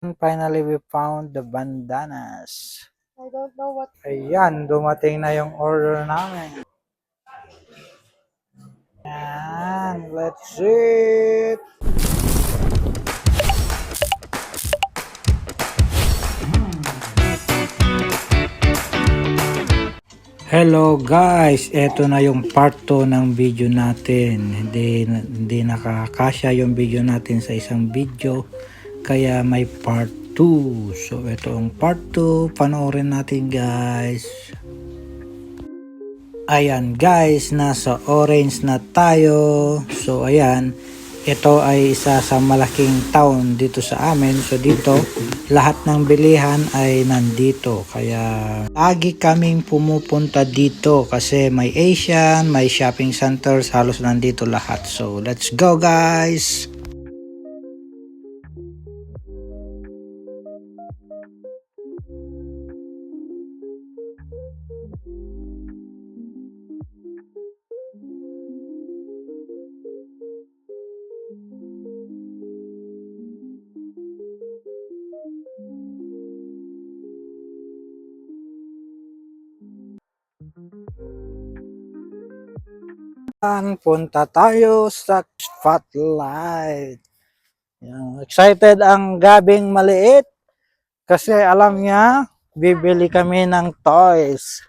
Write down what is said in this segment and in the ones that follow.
And finally, we found the bandanas. I don't know what. Ayan, dumating na yung order namin. Ayan, let's see it. Hello guys, eto na yung part 2 ng video natin. Hindi nakakasya yung video natin sa isang video, kaya may part 2. So ito ang part 2, panoorin natin guys. Ayan guys, nasa orange na tayo. So ayan, ito ay isa sa malaking town dito sa amin. So dito, lahat ng bilihan ay nandito. Kaya lagi kaming pumupunta dito kasi may Asian, may shopping centers, halos nandito lahat. So let's go guys! Punta tayo sa spotlight. Yan. Excited ang gabing maliit kasi alam niya bibili kami ng toys.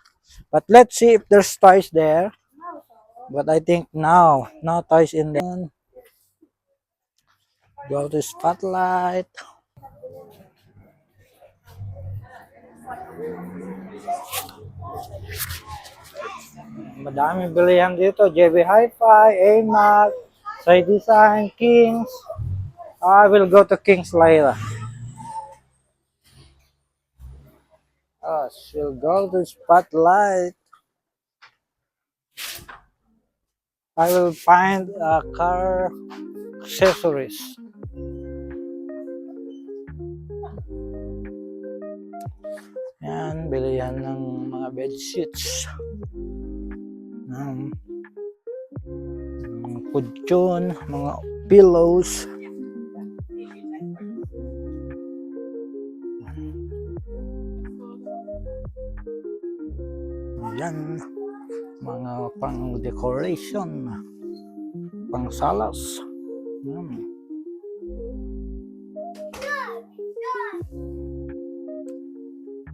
But let's see if there's toys there. But I think no toys in there. Go to spotlight. Madami bilihan dito. JB Hi-Fi, AMAC, Side Design, Kings. I will go to Kings later. We'll go to spotlight. I will find car accessories. Yan, bilihan ng mga bed sheets. Mga kutsyon, mga pillows. Yan, mga pang decoration, pang salas. Yan.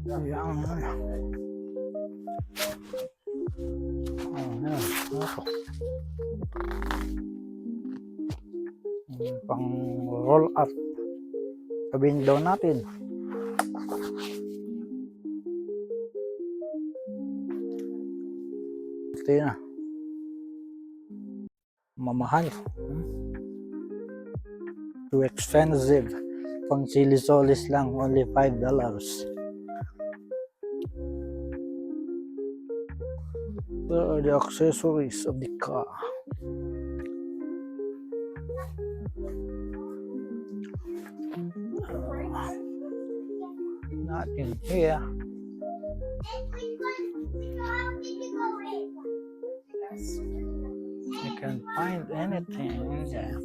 Yan. Pang roll up sa window natin. Ito yun na. Mamahal. Too expensive. Pang chili-solis lang, only $5. Where are the accessories of the car? Not in here. I can't find anything in there.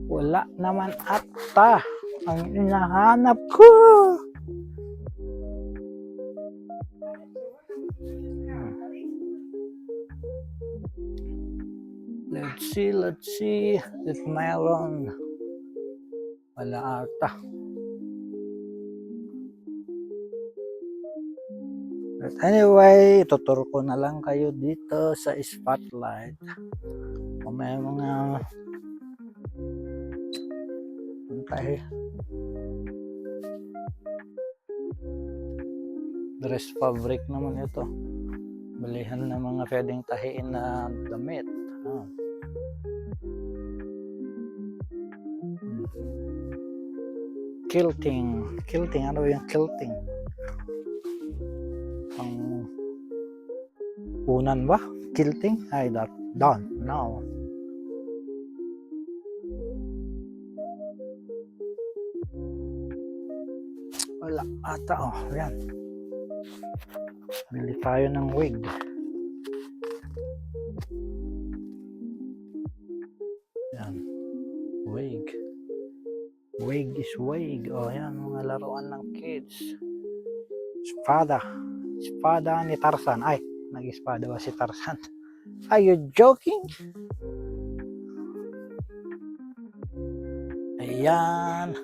Wala naman ata ang hinahanap ko. Let's see. It's melon. Wala ata. But anyway, tuturo ko na lang kayo dito sa spotlight. Kung may mga dress fabric naman ito. Bilihan ng mga pwedeng tahiin na damit. Quilting, ano yung quilting? Pang unan ba? Quilting? I don't know. Wala ata, yan. Bili tayo ng wig. Yan. Wig. Wig is wig. O yan, mga laruan ng kids. Espada. Espada ni Tarzan. Ay, nag-espada ba si Tarzan? Are you joking? Ayan.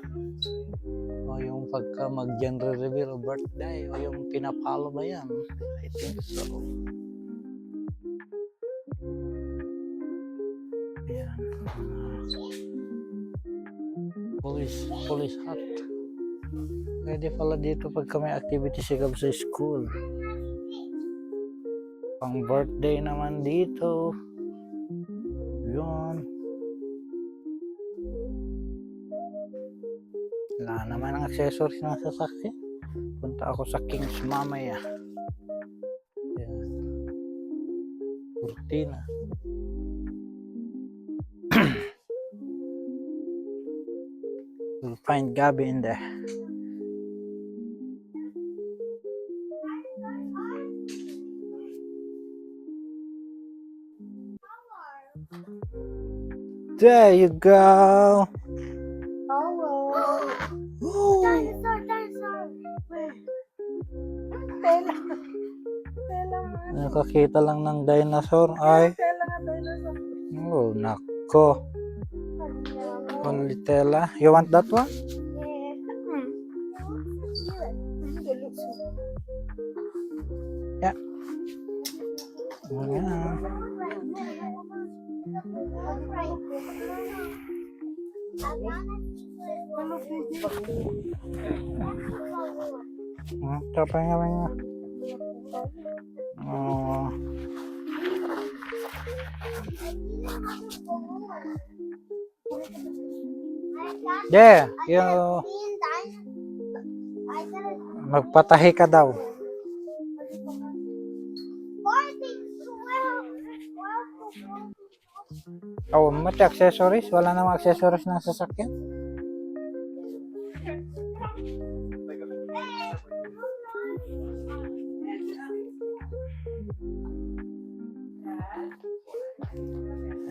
O yung pagka mag-gender reveal o birthday, o yung pinapalo ba yan? I think so. Ayan. Police hat. Pwede pala dito pagka may activity si Gab sa school. Pang birthday naman dito. Yun. Wala naman ang accessories ng sasakyan. Punta ako sa King's mamaya. Yan. Kurtina. We'll find Gabby in there. There you go. Oh. Dinosaur. Where? Tela. Nakakita lang ng dinosaur. Ay. Tela nga dinosaur. Oh, nako. Only tela. You want that one? Yeah. Yeah. Capek nga. Oh. There, magpatahi ka daw. Oh, mati accessories? Wala namang accessories ng sasakyan?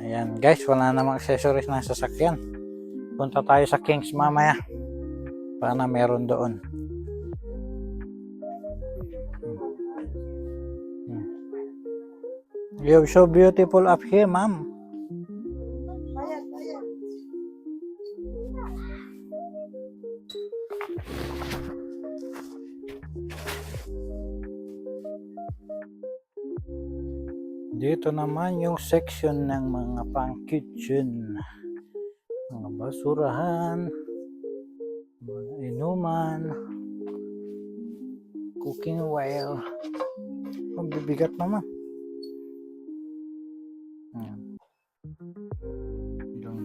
Ayan guys, wala namang accessories ng sasakyan. Punta tayo sa King's mamaya. Para meron doon. You're so beautiful up here, ma'am. Dito naman yung section ng mga pang-kitchen. Mga basurahan, mga inuman, cooking oil. Ang bibigat naman.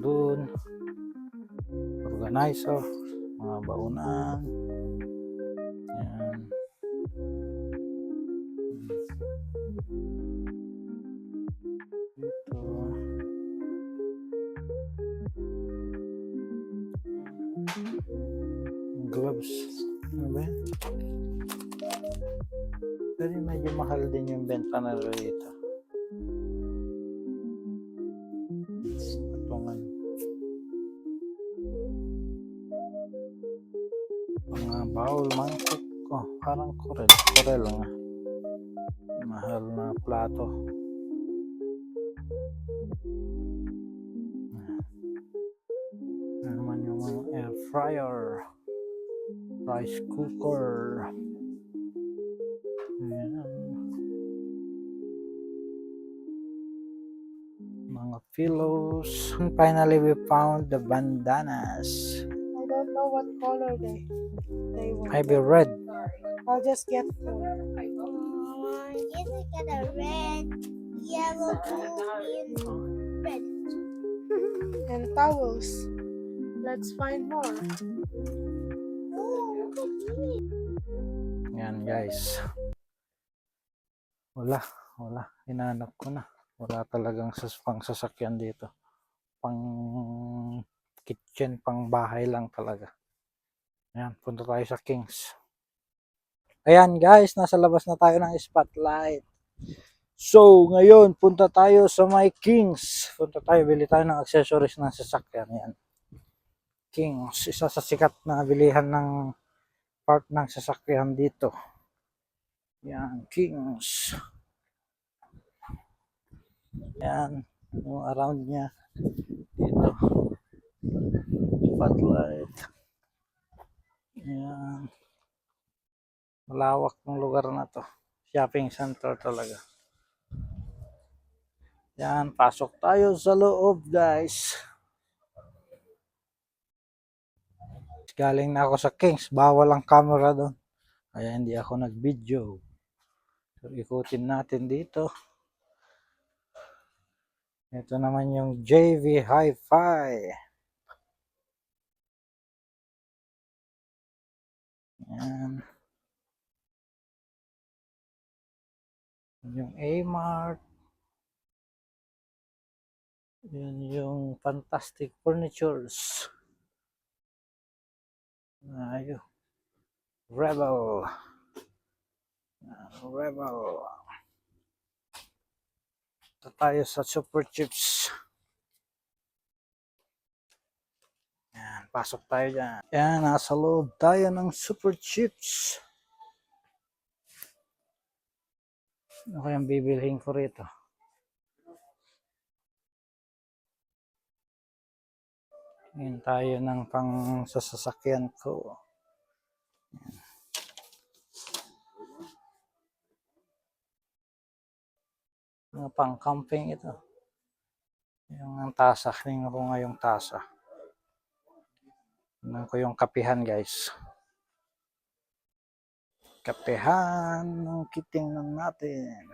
Doon. Organizer, mga baunan. Yan. Ito. Gloves. Ano ba yan? Pero medyo mahal din yung benta na rito. Patungan. Mga bowl, mangkok. Oh, parang korel. Korel nga. Mahal na plato. Ano naman yung mga air fryer. Rice cooker. Ayan. Mga pillows. And finally, we found the bandanas. I don't know what color they want. Maybe red. I'll just get four. Yes, I got a red, yellow, blue, and red. And towels. Let's find more. Oh, look at me. Yan guys. Wala. Hinanap ko na. Wala talagang pang sasakyan dito. Pang kitchen, pang bahay lang talaga. Ayan, punta tayo sa King's. Ayan guys, nasa labas na tayo ng spotlight. So, ngayon, punta tayo sa my King's. Punta tayo, bili tayo ng accessories ng sasakyan. Ayan. Kings, isa sa sikat na bilihan ng part ng sasakyan dito. Yan, Kings. Yan, yung around niya dito. Spotlight. Yan. Malawak ng lugar na to. Shopping center talaga. Yan, pasok tayo sa loob, guys. Galing na ako sa Kings, bawal ang camera doon. Kaya hindi ako nag-video. So, ikutin natin dito. Ito naman yung JV Hi-Fi. Yan. Yung A-Mart. Yan yung Fantastic Furnitures. Ayun. Rebel. Rebel. Ito tayo sa Super Chips. Yan, pasok tayo dyan. Yan, nasa loob tayo ng Super Chips. Ano kayang bibilhin ko rito? Yan tayo ng pang sasakyan ko. Mga pang camping ito. Yung tasa. Tingnan ko nga yung tasa. Tingnan ko yung kapihan, guys. Kapihan ng kitingnan natin.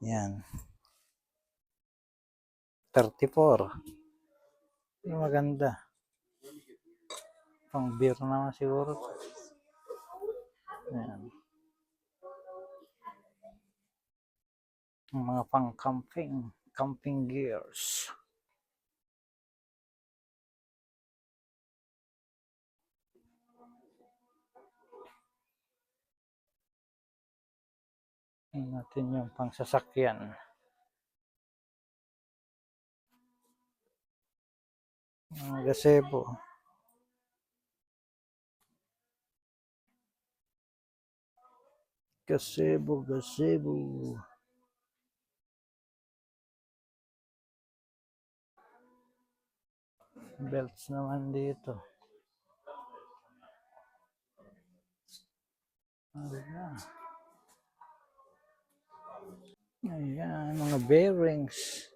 Yan. 34. Yung maganda. Pang beer naman siguro. Yan. Yung mga pang camping. Camping gears. Tingnan natin yung pang sasakyan. Gazebo. Gazebo. Belts naman dito. Ayan. Ayan, mga bearings.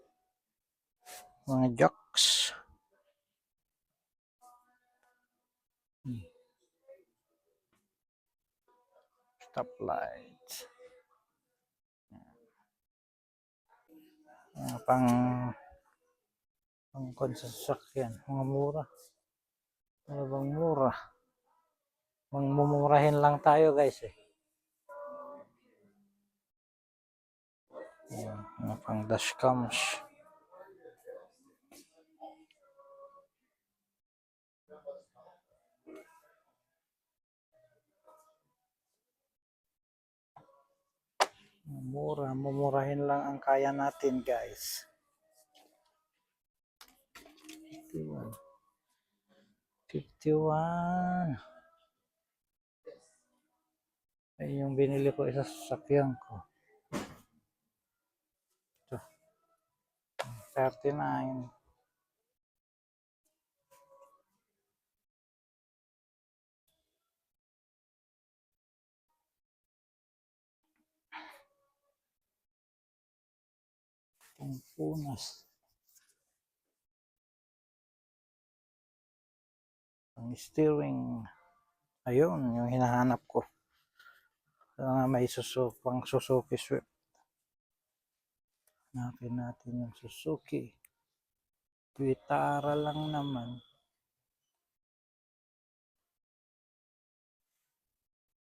Mga jocks. Stoplight. Pang sasakyan. Mga mura. Ano bang mura? Mumurahin lang tayo, guys, eh. Mga pang dashcams. Mumurahin lang ang kaya natin, guys. 51. Ay, yung binili ko isa sa sasakyan ko. Ito. 39. Ang punas. Ang steering. Ayun, yung hinahanap ko. May pang Suzuki Swift. Hanapin natin yung Suzuki. Vitara lang naman.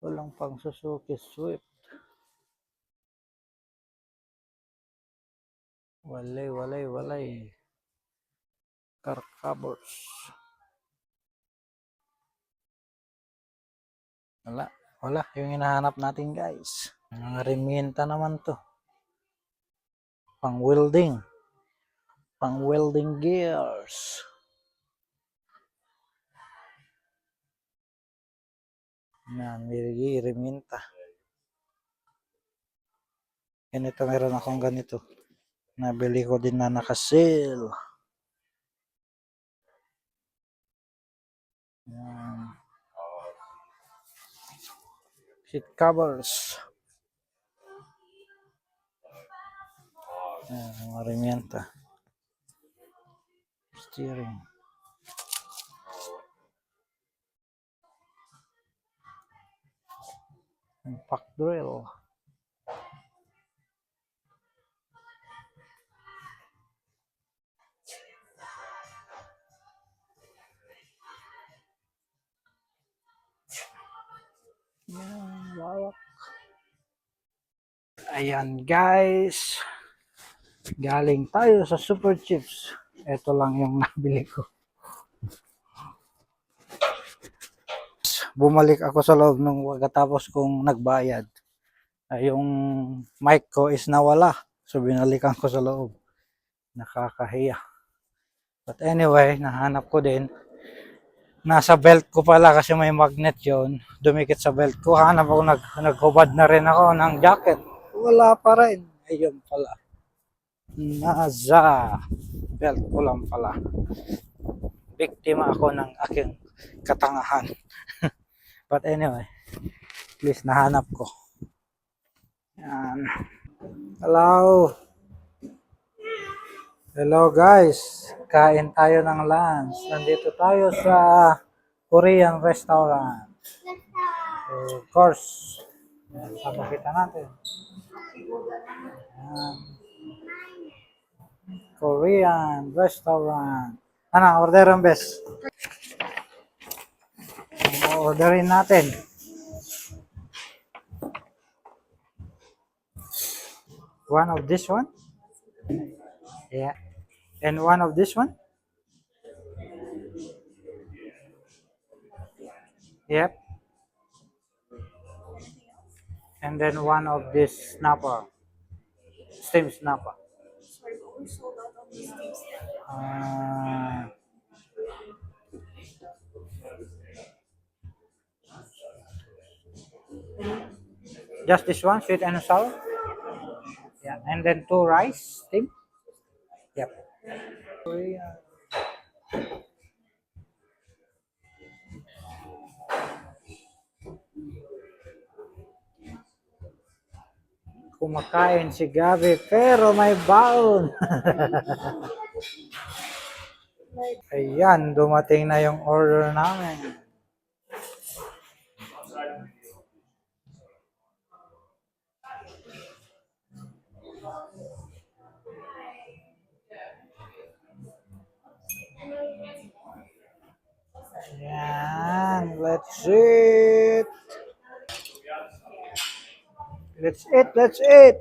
Walang pang Suzuki Swift. Walay. Car covers. Wala. Yung hinahanap natin, guys. Mga rementa naman to. Pang welding. Pang welding gears. Yan, may reminta. Ganito, meron akong ganito. Nabili ko din na naka-sale. Yan. Seat covers. Yan, mga reminta. Steering. Impact drill. Yan, lawak. Ayan guys. Galing tayo sa Super Chips. Ito lang yung nabili ko. Bumalik ako sa loob nung pagkatapos kong nagbayad. Yung mic ko is nawala. So binalikan ko sa loob. Nakakahiya. But anyway, nahanap ko din. Nasa belt ko pala kasi may magnet yon. Dumikit sa belt ko. Hanap ako, naghubad na rin ako ng jacket. Wala pa rin. Ayun pala. Nasa belt ko lang pala. Biktima ako ng aking katangahan. But anyway, at least nahanap ko. Yan. Hello. Hello guys. Kain tayo ng lunch. Nandito tayo sa Korean restaurant. Of course. Yan, papakita natin. Yan. Korean restaurant. Ano, order ang best. Orderin natin. One of this one? Yeah. And one of this one? Yep. And then one of this snapper. Steam snapper. Just this one, sweet and sour? Yeah. And then 2 rice, steam? Yep. Kumakain si Gabi pero may baon. Ayan, dumating na yung order namin. Ayan, let's eat. Let's eat, let's eat.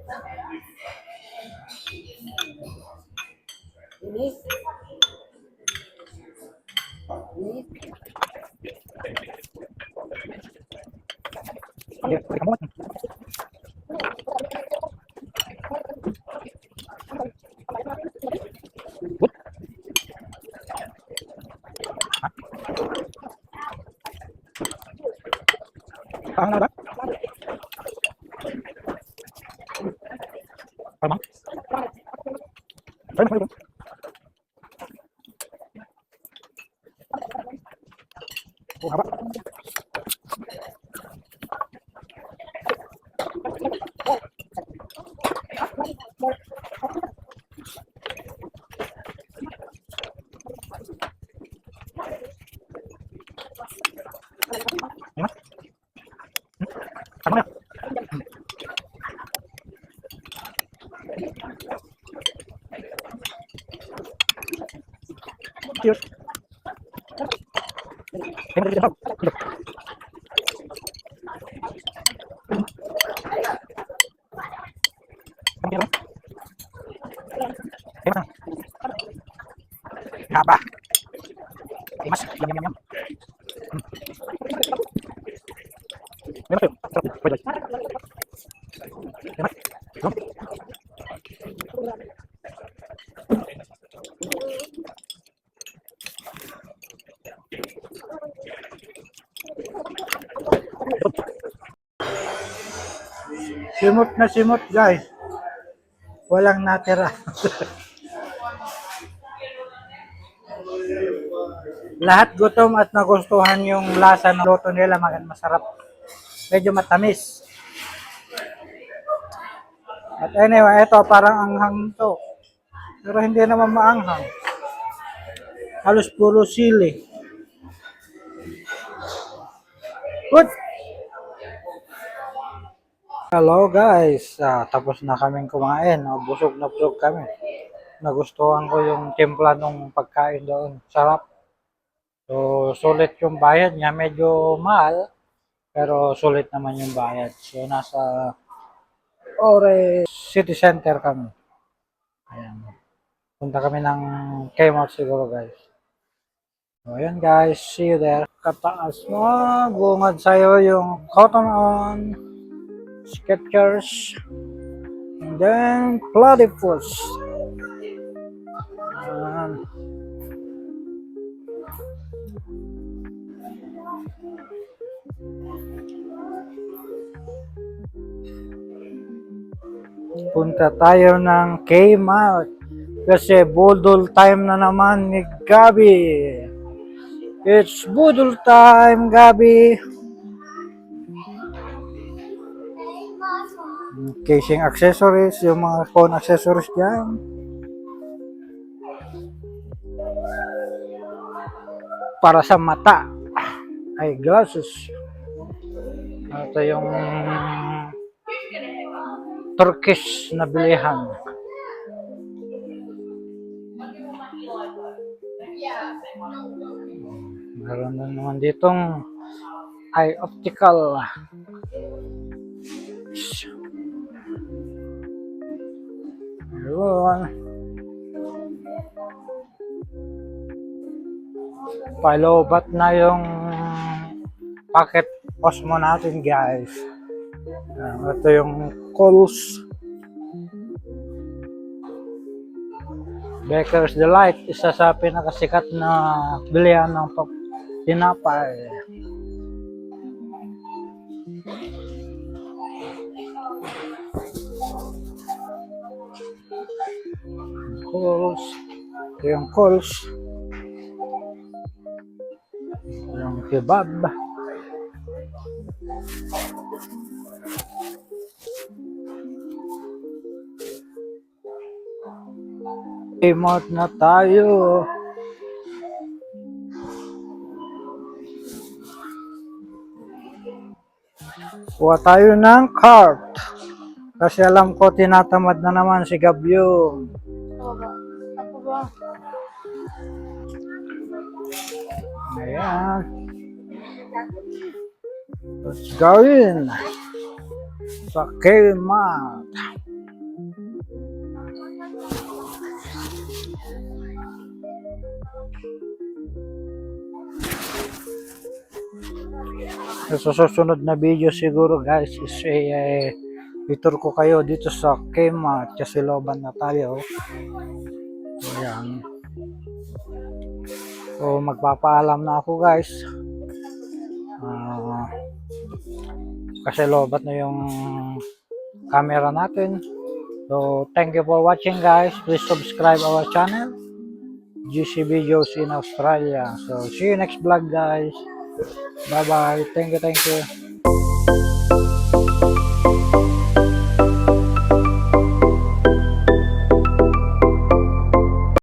Ano ba? Tama? Tama. Oh, haba. Tama na. Cheers. Haba. Mas, yum yum yum. Meron tayo. Wait, wait. Meron. Simot guys. Walang natira. Lahat gutom at nagustuhan yung lasa ng luto nila, masarap. Medyo matamis. At anyway, ito parang anghang to. Pero hindi naman maanghang. Halos puro sili. Good! Hello guys, tapos na kaming kumain. Busog na busog kami. Nagustuhan ko yung timpla ng pagkain doon. Sarap. So, sulit yung bayad niya. Medyo mahal, pero sulit naman yung bayad. So, nasa Ore City Center kami. Ayan. Punta kami ng Kmart siguro guys. So, ayan guys. See you there. Kataas mo. Bungad sa'yo yung Cotton On, Skechers, and then Platypus. Ayan. Punta tayo ng Kmart kasi budol time na naman ni Gabi. It's budol time, Gabi. Casing accessories, yung mga phone accessories dyan. Para sa mata, ay glasses. Ito yung Turkish na bilihan. Meron na naman ditong eye optical. Ayun. Palobat na yung packet Osmo natin guys. Ito yung Coles Baker's Delight, isa sa pinakasikat na bilihan ng tinapay. Coles, ito yung Coles, yung kebab. Kmart na tayo. Kuha tayo ng cart. Kasi alam ko tinatamad na naman si Gabyo. Ako ba? Ayan. Let's go in. Sa Kmart. Sa susunod na video siguro guys is itur ko kayo dito sa Kmart kasi loban na tayo. Ayan. So magpapaalam na ako guys. Kasi lobat na yung camera natin. So thank you for watching guys. Please subscribe our channel, GC Videos in Australia. So see you next vlog guys. Bye bye. Thank you.